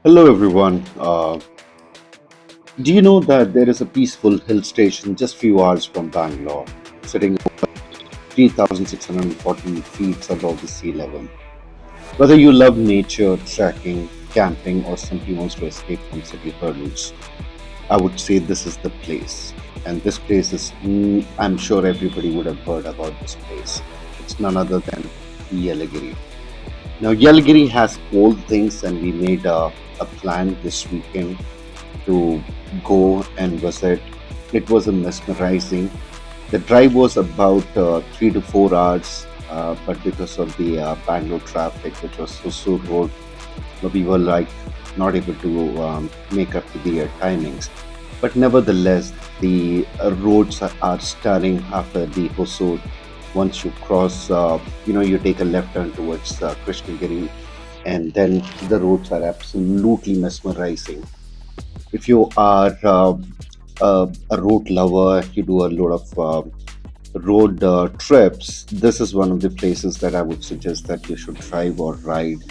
Hello, everyone. Do you know that there is a peaceful hill station just few hours from Bangalore, sitting 3,640 feet above the sea level? Whether you love nature, trekking, camping, or simply wants to escape from city hurdles, I would say this is the place. And this place is, I'm sure everybody would have heard about this place. It's none other than Yelagiri. Now, Yelagiri has all things, and we made a plan this weekend to go and visit. It was a mesmerizing. The drive was about 3 to 4 hours, but because of the Bangalore traffic, which was Hosur Road, we were like not able to make up to the timings. But nevertheless, the roads are stunning after the Hosur. Once you cross, you take a left turn towards Krishnagiri, and then the roads are absolutely mesmerizing. If you are a road lover, you do a lot of road trips, this is one of the places that I would suggest that you should drive or ride.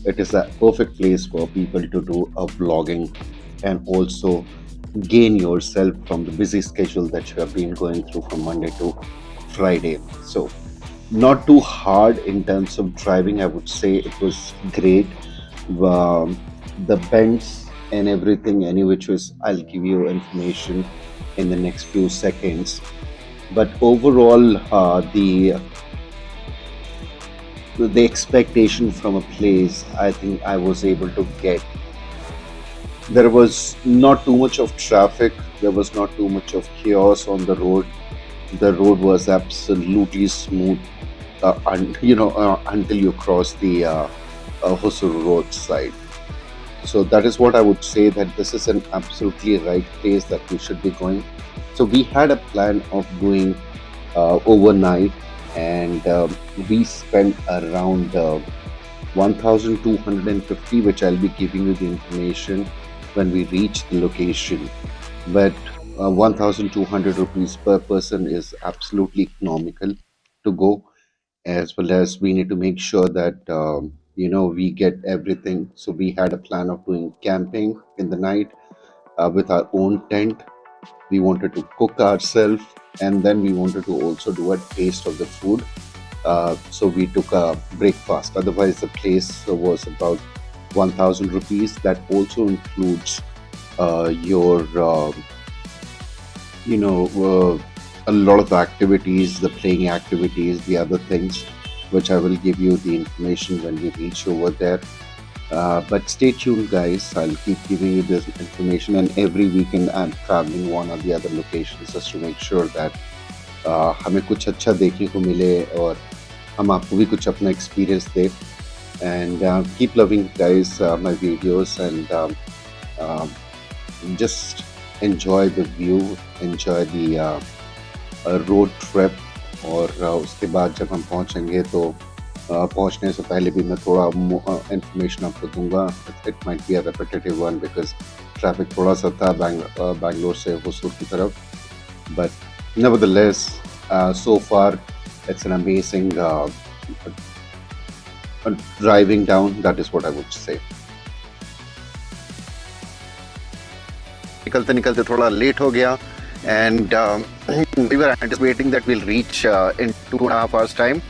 It is a perfect place for people to do a vlogging and also gain yourself from the busy schedule that you have been going through from Monday to Friday. So, not too hard in terms of driving, I would say it was great. um, the bends and everything, any which was, I'll give you information in the next few seconds. But overall, the expectation from a place, I think I was able to get. There was not too much of traffic. There was not too much of chaos on the road. The road was absolutely smooth, until you cross the Hosur Road side. So that is what I would say, that this is an absolutely right place that we should be going. So we had a plan of doing overnight, and we spent around 1,250, which I'll be giving you the information when we reach the location. But 1,200 rupees per person is absolutely economical to go, as well as we need to make sure that we get everything. So we had a plan of doing camping in the night with our own tent. We wanted to cook ourselves, and then we wanted to also do a taste of the food. So we took a breakfast. Otherwise, the place was about 1,000 rupees. That also includes your a lot of activities, the playing activities, the other things, which I will give you the information when we reach over there. But stay tuned, guys. I'll keep giving you this information, and every weekend I'm traveling one or the other locations just to make sure that हमें कुछ अच्छा देखने को मिले और हम आपको भी कुछ अपना experience they. And keep loving, guys, my videos, and just enjoy the view, enjoy the road trip. और उसके बाद जब हम पहुंचेंगे तो पहुंचने से पहले भी मैं थोड़ा इंफॉर्मेशन आपको दूंगा. It might be a repetitive one because traffic थोड़ा सा था बैंगलोर से होसूर की तरफ. But nevertheless, so far it's an amazing driving down. That is what I would say. निकलते निकलते थोड़ा लेट हो गया, and we were anticipating that we'll reach in 2.5 hours time.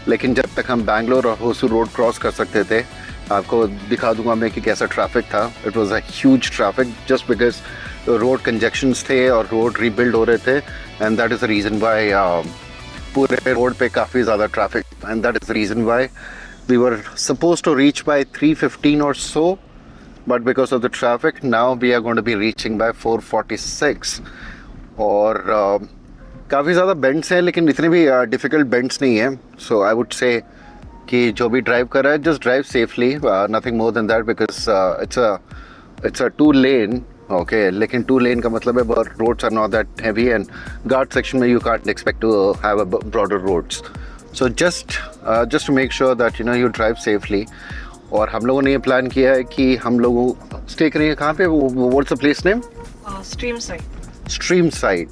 लेकिन जब तक हम बैंगलोर और होसूर रोड क्रॉस कर सकते थे, आपको दिखा दूंगा मैं कि कैसा ट्रैफिक था. It was a huge traffic just because road कंजेक्शंस थे और रोड रीबिल्ड हो रहे थे, and that is the reason why पूरे रोड पे काफ़ी ज़्यादा traffic. And that is the reason why we were supposed to reach by 3:15 or so, but because of the traffic now we are going to be reaching by 4:46. और काफ़ी ज़्यादा bends हैं, लेकिन इतने भी डिफ़िकल्ट बेंड्स नहीं हैं. सो I would say कि जो भी ड्राइव कर रहा है, just drive safely, nothing more than that, because it's a 2 lane. Okay, लेकिन 2 lane का मतलब है roads are not that heavy, and ghat section में you can't expect to have a broader roads. So just to make sure that you drive safely. और हम लोगों ने ये प्लान किया है कि हम लोग स्टे करेंगे कहाँ पे, वो what's the place name? Stream side. Stream side.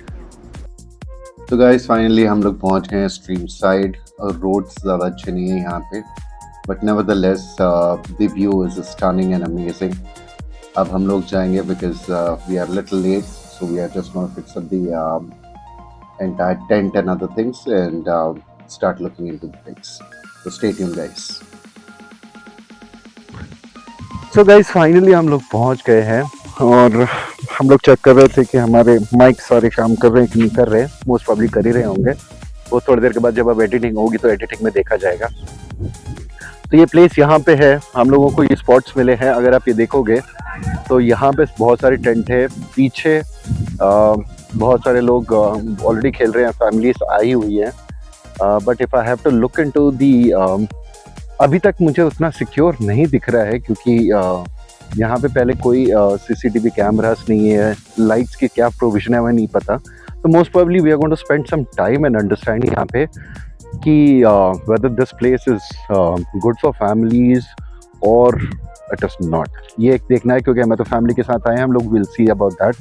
तो गाइस फाइनली हम लोग पहुंच गए हैं स्ट्रीम साइड. और रोड्स ज़्यादा अच्छे नहीं है यहाँ पे, but nevertheless the view is stunning and amazing. अब हम लोग जाएंगे because we are a little late, so we are just going to fix up the entire tent and other things and start looking into the things. So stay tuned, guys. So guys finally हम लोग पहुंच गए हैं और हम लोग check कर रहे थे कि हमारे माइक सारे काम कर रहे हैं कि नहीं कर रहे हैं। मोस्ट प्रॉब्ली कर ही रहे होंगे, वो थोड़ी देर के बाद जब अब एडिटिंग होगी तो एडिटिंग में देखा जाएगा। तो ये प्लेस यहाँ पे है, हम लोगों को ये स्पॉट्स मिले हैं। अगर आप ये देखोगे तो यहाँ पे बहुत सारे टेंट है, पीछे बहुत सारे लोग ऑलरेडी खेल रहे हैं, फैमिलीज आई हुई है। But if I have to look into the, अभी तक मुझे उतना सिक्योर नहीं दिख रहा है क्योंकि यहाँ पे पहले कोई सीसीटीवी कैमरास नहीं है, लाइट्स की क्या प्रोविजन है हमें नहीं पता। तो most probably we are going to spend some time and understand यहाँ पे कि whether this place is good for families और इट इज नॉट। ये एक देखना है क्योंकि हमें तो फैमिली के साथ आए हैं, हम लोग विल सी अबाउट दैट।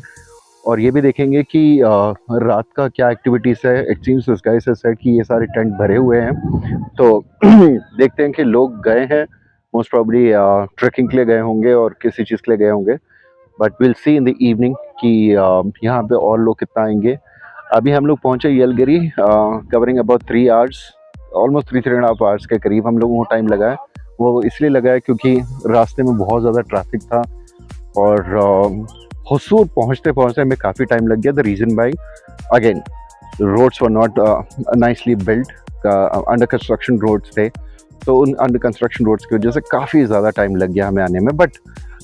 और ये भी देखेंगे कि रात का क्या एक्टिविटीज़ है। It seems this guys has said कि ये सारे टेंट भरे हुए हैं, तो देखते हैं कि लोग गए हैं, मोस्ट प्रॉब्ली ट्रैकिंग के लिए गए होंगे और किसी चीज़ के लिए गए होंगे। But will see in the evening कि यहाँ पे और लोग कितना आएंगे। अभी हम लोग पहुँचे Yelagiri, covering about 3 hours, almost 3.5 hours के करीब हम लोगों को टाइम लगा है। वो इसलिए लगा है क्योंकि रास्ते में बहुत ज़्यादा ट्रैफिक था और हुसूर पहुँचते पहुँचते हमें काफ़ी टाइम लग गया। The reason by again roads were not nicely built, under construction roads थे, तो उन अंडर कंस्ट्रक्शन रोड्स की वजह से काफ़ी ज़्यादा टाइम लग गया हमें आने में। But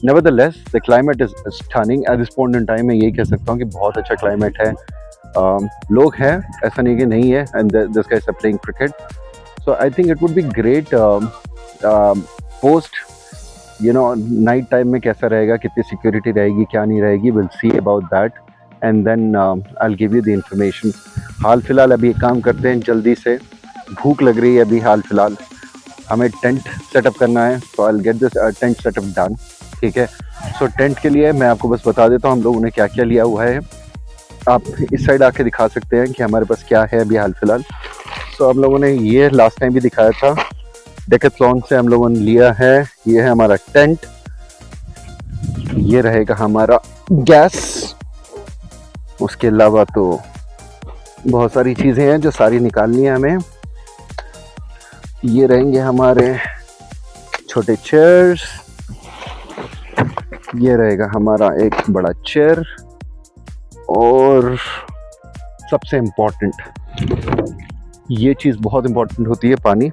nevertheless the climate is stunning at this point in time. मैं यही कह सकता हूँ कि बहुत अच्छा क्लाइमेट है, लोग हैं, ऐसा नहीं कि नहीं है। And this guys are playing cricket, so I think it would be great post you know night time में कैसा रहेगा, कितनी सिक्योरिटी रहेगी, क्या नहीं रहेगी, will see about that and then I will give you the information. हाल फिलहाल अभी एक काम करते हैं जल्दी से, भूख लग रही है अभी हाल फिलहाल, हमें टेंट सेटअप करना है, तो I will get this tent setup done. ठीक है, सो टेंट के लिए मैं आपको बस बता देता हूँ हम लोगों ने क्या क्या लिया हुआ है। आप इस साइड आके दिखा सकते हैं कि हमारे पास क्या है अभी हाल फिलहाल। सो हम लोगों ने ये लास्ट टाइम भी दिखाया था, डेकेथलॉन से हम लोगों ने लिया है। ये है हमारा टेंट, ये रहेगा हमारा गैस, उसके अलावा तो बहुत सारी चीज़ें हैं जो सारी निकालनी है हमें। ये रहेंगे हमारे छोटे चेयर्स, ये रहेगा हमारा एक बड़ा चेयर, और सबसे इम्पोर्टेंट ये चीज़ बहुत इम्पोर्टेंट होती है, पानी।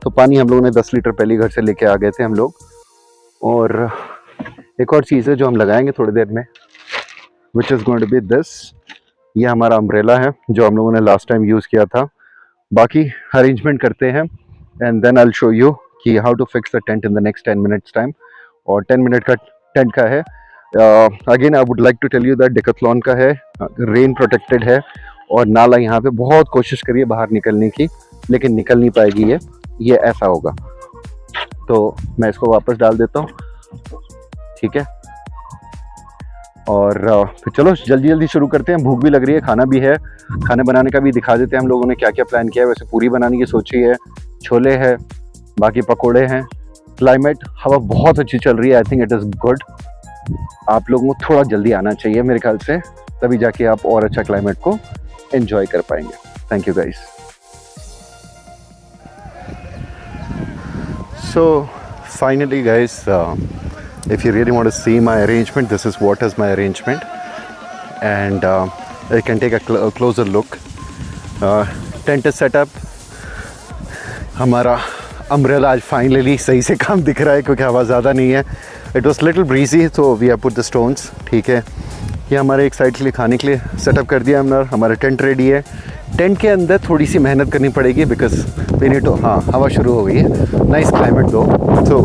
तो पानी हम लोगों ने 10 लीटर पहले घर से लेके आ गए थे हम लोग। और एक और चीज़ है जो हम लगाएंगे थोड़ी देर में, which is going to be this, ये हमारा अम्ब्रेला है जो हम लोगों ने लास्ट टाइम यूज़ किया था। बाकी अरेंजमेंट करते हैं and then I will show you कि how to fix the tent in the next 10 minutes time. और 10 मिनट का टेंट का है। Again I would like to tell you that Decathlon का है, रेन प्रोटेक्टेड है, और नाला यहाँ पे बहुत कोशिश करिए बाहर निकलने की, लेकिन निकल नहीं पाएगी ये ऐसा होगा। तो मैं इसको वापस डाल देता हूँ, ठीक है। और फिर चलो जल्दी जल्दी शुरू करते हैं, भूख भी लग रही है, खाना भी है, खाने बनाने का भी दिखा देते हैं हम लोगों ने क्या क्या प्लान किया है। वैसे पूरी बनाने की सोची है, छोले है, बाकी पकोड़े हैं। क्लाइमेट, हवा बहुत अच्छी चल रही है, आई थिंक इट इज़ गुड। आप लोगों को थोड़ा जल्दी आना चाहिए मेरे ख्याल से, तभी जाके आप और अच्छा क्लाइमेट को एंजॉय कर पाएंगे। Thank you guys. So finally guys, if you really want to see my arrangement, this is what is my arrangement, and you can take a closer look. Tent is set up, हमारा umbrella आज finally सही से काम दिख रहा है क्योंकि हवा ज़्यादा नहीं है। इट वॉज लिटिल ब्रीजी, तो we have put the stones, ठीक है। ये हमारे एक साइड के लिए खाने के लिए सेटअप कर दिया हमने। हमारा टेंट रेडी है। टेंट के अंदर थोड़ी सी मेहनत करनी पड़ेगी बिकॉज वी नीड टू, हाँ हवा शुरू हो गई है, नाइस क्लाइमेट दो। तो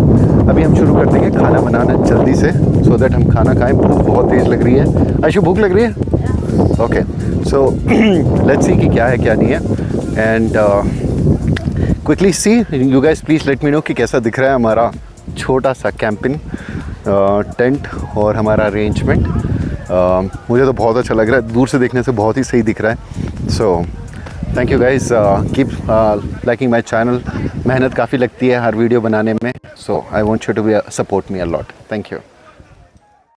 अभी हम शुरू कर देंगे खाना बनाना जल्दी से, सो दैट हम खाना खाएं। भूख बहुत तेज़ लग रही है। आयशु भूख लग रही है? ओके, सो लेट्स सी कि क्या है क्या नहीं है, and quickly see you guys, please let me know कि कैसा दिख रहा है हमारा छोटा सा कैंपिंग टेंट और हमारा अरेंजमेंट। मुझे तो बहुत अच्छा लग रहा है, दूर से देखने से बहुत ही सही दिख रहा है। So thank you guys, keep liking my channel. मेहनत काफ़ी लगती है हर वीडियो बनाने में, so I want you to be support me a lot. Thank you.